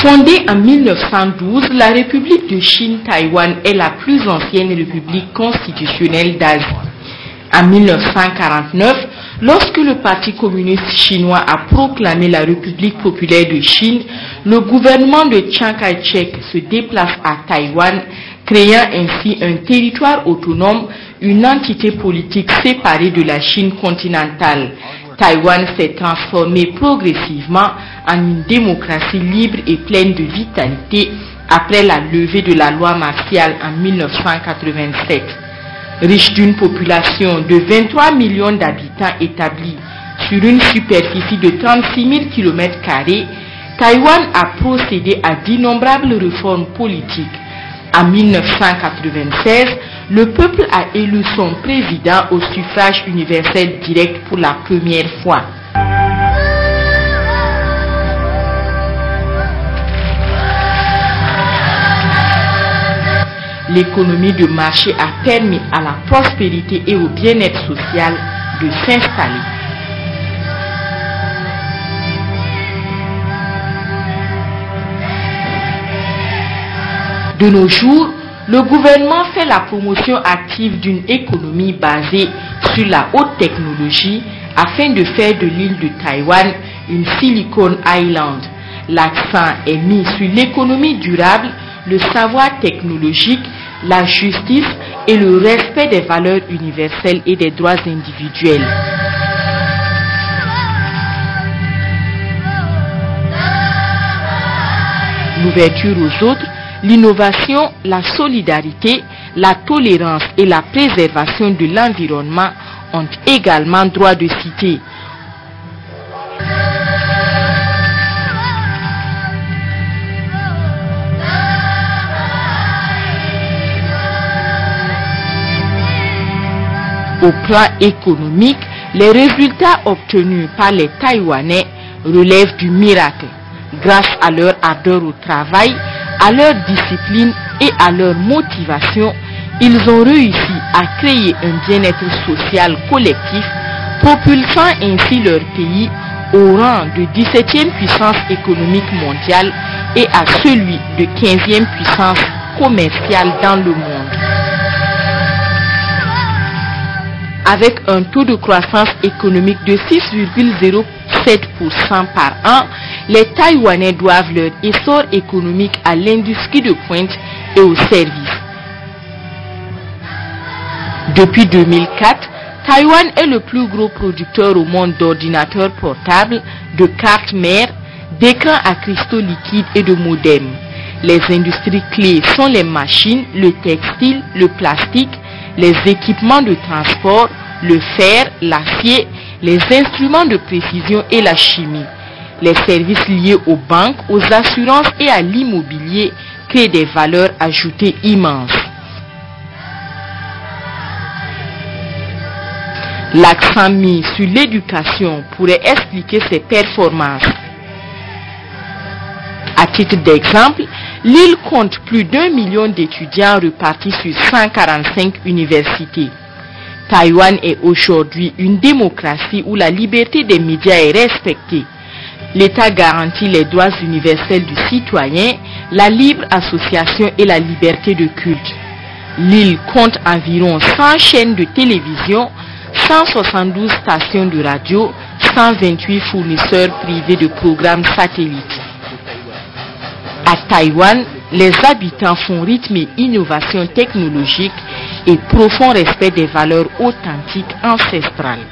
Fondée en 1912, la République de Chine-Taïwan est la plus ancienne république constitutionnelle d'Asie. En 1949, lorsque le Parti communiste chinois a proclamé la République populaire de Chine, le gouvernement de Chiang Kai-shek se déplace à Taïwan, créant ainsi un territoire autonome, une entité politique séparée de la Chine continentale. Taïwan s'est transformé progressivement en une démocratie libre et pleine de vitalité après la levée de la loi martiale en 1987. Riche d'une population de 23 millions d'habitants établis sur une superficie de 36 000 km², Taïwan a procédé à d'innombrables réformes politiques. En 1996, le peuple a élu son président au suffrage universel direct pour la première fois. L'économie de marché a permis à la prospérité et au bien-être social de s'installer. De nos jours, le gouvernement fait la promotion active d'une économie basée sur la haute technologie afin de faire de l'île de Taïwan une Silicon Island. L'accent est mis sur l'économie durable, le savoir technologique, la justice et le respect des valeurs universelles et des droits individuels. L'ouverture aux autres, l'innovation, la solidarité, la tolérance et la préservation de l'environnement ont également droit de citer. Au plan économique, les résultats obtenus par les Taïwanais relèvent du miracle. Grâce à leur ardeur au travail, à leur discipline et à leur motivation, ils ont réussi à créer un bien-être social collectif, propulsant ainsi leur pays au rang de 17e puissance économique mondiale et à celui de 15e puissance commerciale dans le monde. Avec un taux de croissance économique de 6,07% par an, les Taïwanais doivent leur essor économique à l'industrie de pointe et aux services. Depuis 2004, Taïwan est le plus gros producteur au monde d'ordinateurs portables, de cartes mères, d'écrans à cristaux liquides et de modems. Les industries clés sont les machines, le textile, le plastique, les équipements de transport, le fer, l'acier, les instruments de précision et la chimie. Les services liés aux banques, aux assurances et à l'immobilier créent des valeurs ajoutées immenses. L'accent mis sur l'éducation pourrait expliquer ces performances. À titre d'exemple, l'île compte plus d'1 million d'étudiants repartis sur 145 universités. Taïwan est aujourd'hui une démocratie où la liberté des médias est respectée. L'État garantit les droits universels du citoyen, la libre association et la liberté de culte. L'île compte environ 100 chaînes de télévision, 172 stations de radio, 128 fournisseurs privés de programmes satellites. À Taïwan, les habitants font rythmer innovation technologique et profond respect des valeurs authentiques ancestrales.